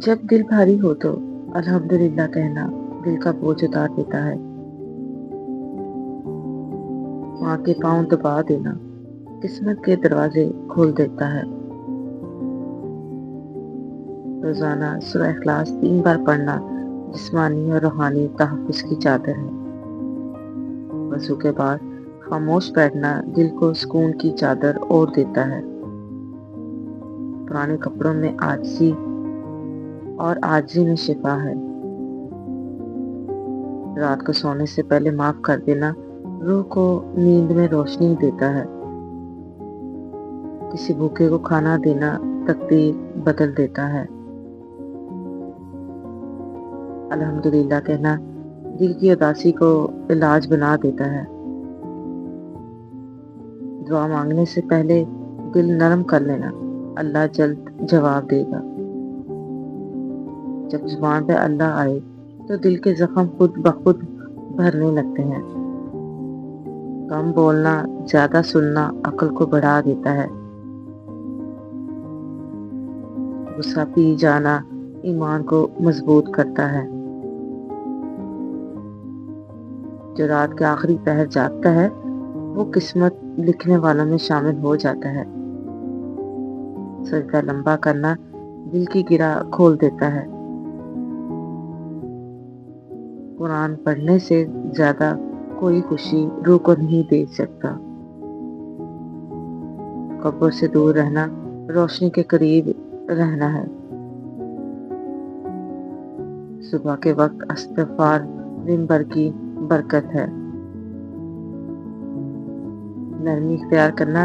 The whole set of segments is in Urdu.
جب دل بھاری ہو تو الحمدللہ کہنا دل کا بوجھ اتار دیتا ہے۔ ماں کے پاؤں دبا دینا قسمت کے دروازے کھول دیتا ہے۔ روزانہ سورہ اخلاص 3 بار پڑھنا جسمانی اور روحانی تحفظ کی چادر ہے۔ وضو کے بعد خاموش بیٹھنا دل کو سکون کی چادر اوڑھ دیتا ہے۔ پرانے کپڑوں میں عاجزی میں شفا ہے۔ رات کو سونے سے پہلے معاف کر دینا روح کو نیند میں روشنی دیتا ہے۔ کسی بھوکے کو کھانا دینا تقدیر بدل دیتا ہے۔ الحمدللہ کہنا دل کی اداسی کو علاج بنا دیتا ہے۔ دعا مانگنے سے پہلے دل نرم کر لینا، اللہ جلد جواب دے گا۔ جب زبان پہ اللہ آئے تو دل کے زخم خود بخود بھرنے لگتے ہیں۔ کم بولنا، زیادہ سننا عقل کو بڑھا دیتا ہے۔ غصہ پی جانا ایمان کو مضبوط کرتا ہے۔ جو رات کے آخری پہر جاگتا ہے وہ قسمت لکھنے والوں میں شامل ہو جاتا ہے۔ سجدہ لمبا کرنا دل کی گرہ کھول دیتا ہے۔ قرآن پڑھنے سے زیادہ کوئی خوشی روح کو نہیں دے سکتا۔ قبر سے دور رہنا روشنی کے قریب رہنا ہے۔ صبح کے وقت استغفار دن بھر کی برکت ہے۔ نرمی اختیار کرنا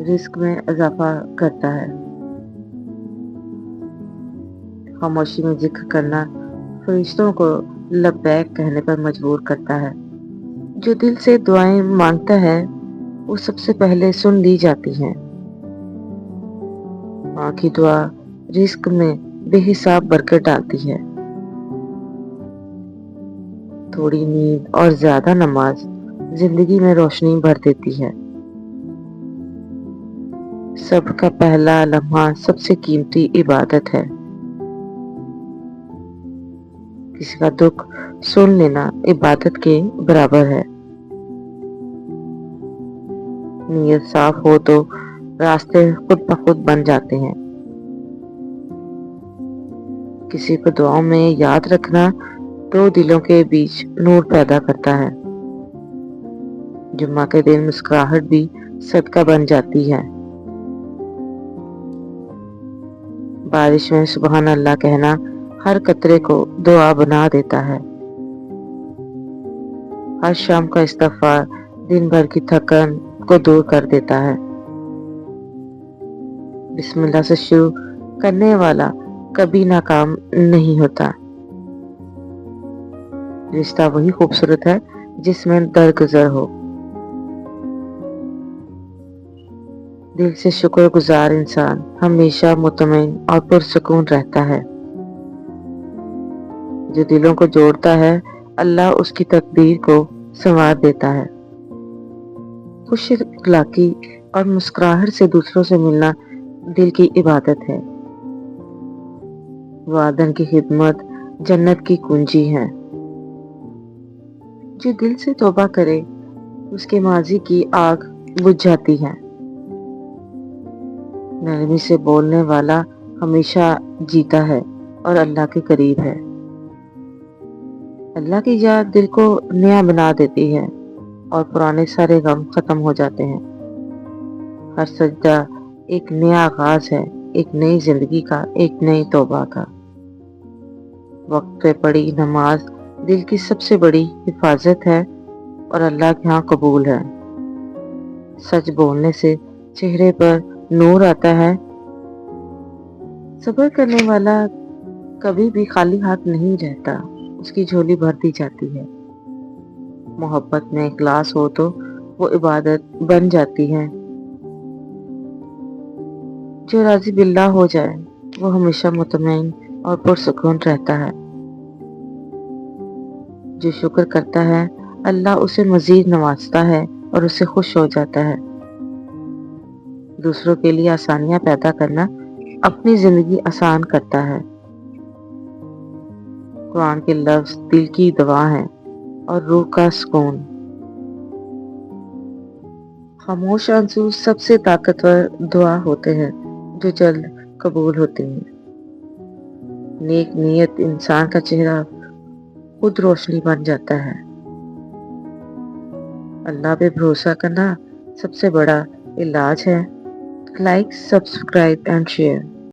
رزق میں اضافہ کرتا ہے۔ خاموشی میں ذکر کرنا فرشتوں کو لبیک کہنے پر مجبور کرتا ہے۔ جو دل سے دعائیں مانگتا ہے وہ سب سے پہلے سن لی جاتی ہیں۔ ماں کی دعا رزق میں بے حساب برکت ڈالتی ہے۔ تھوڑی نیند اور زیادہ نماز زندگی میں روشنی بھر دیتی ہے۔ سب کا پہلا لمحہ سب سے قیمتی عبادت ہے۔ کسی کا دکھ سن لینا عبادت کے برابر ہے۔ نیت صاف ہو تو راستے خود بخود بن جاتے ہیں۔ کسی کو دعاؤں میں یاد رکھنا دو دلوں کے بیچ نور پیدا کرتا ہے۔ جمعہ کے دن مسکراہٹ بھی صدقہ بن جاتی ہے۔ بارش میں سبحان اللہ کہنا ہر قطرے کو دعا بنا دیتا ہے۔ ہر شام کا استغفار دن بھر کی تھکن کو دور کر دیتا ہے۔ بسم اللہ سے شروع کرنے والا کبھی ناکام نہیں ہوتا۔ رشتہ وہی خوبصورت ہے جس میں درگزر ہو۔ دل سے شکر گزار انسان ہمیشہ مطمئن اور پرسکون رہتا ہے۔ جو دلوں کو جوڑتا ہے اللہ اس کی تقدیر کو سنوار دیتا ہے۔ خوش اخلاقی اور مسکراہٹ سے دوسروں سے ملنا دل کی عبادت ہے۔ وعدن کی خدمت جنت کی کنجی ہے۔ جو دل سے توبہ کرے اس کے ماضی کی آگ بجھ جاتی ہے۔ نرمی سے بولنے والا ہمیشہ جیتا ہے اور اللہ کے قریب ہے۔ اللہ کی یاد دل کو نیا بنا دیتی ہے اور پرانے سارے غم ختم ہو جاتے ہیں۔ ہر سجدہ ایک نیا آغاز ہے، ایک نئی زندگی کا، ایک نئی توبہ کا۔ وقت پہ پڑھی نماز دل کی سب سے بڑی حفاظت ہے اور اللہ کے ہاں قبول ہے۔ سچ بولنے سے چہرے پر نور آتا ہے۔ صبر کرنے والا کبھی بھی خالی ہاتھ نہیں رہتا، اس کی جھولی بھر دی جاتی ہے۔ محبت میں اخلاص ہو تو وہ عبادت بن جاتی ہے۔ جو راضی باللہ ہو جائے وہ ہمیشہ مطمئن اور پرسکون رہتا ہے۔ جو شکر کرتا ہے اللہ اسے مزید نوازتا ہے اور اسے خوش ہو جاتا ہے۔ دوسروں کے لیے آسانیاں پیدا کرنا اپنی زندگی آسان کرتا ہے۔ قرآن کے لفظ دل کی دوا ہیں اور روح کا سکون۔ خاموش آنسو سب سے طاقتور دعا ہوتے ہیں جو جلد قبول ہوتی ہیں۔ نیک نیت انسان کا چہرہ خود روشنی بن جاتا ہے۔ اللہ پہ بھروسہ کرنا سب سے بڑا علاج ہے۔ Like, subscribe and share.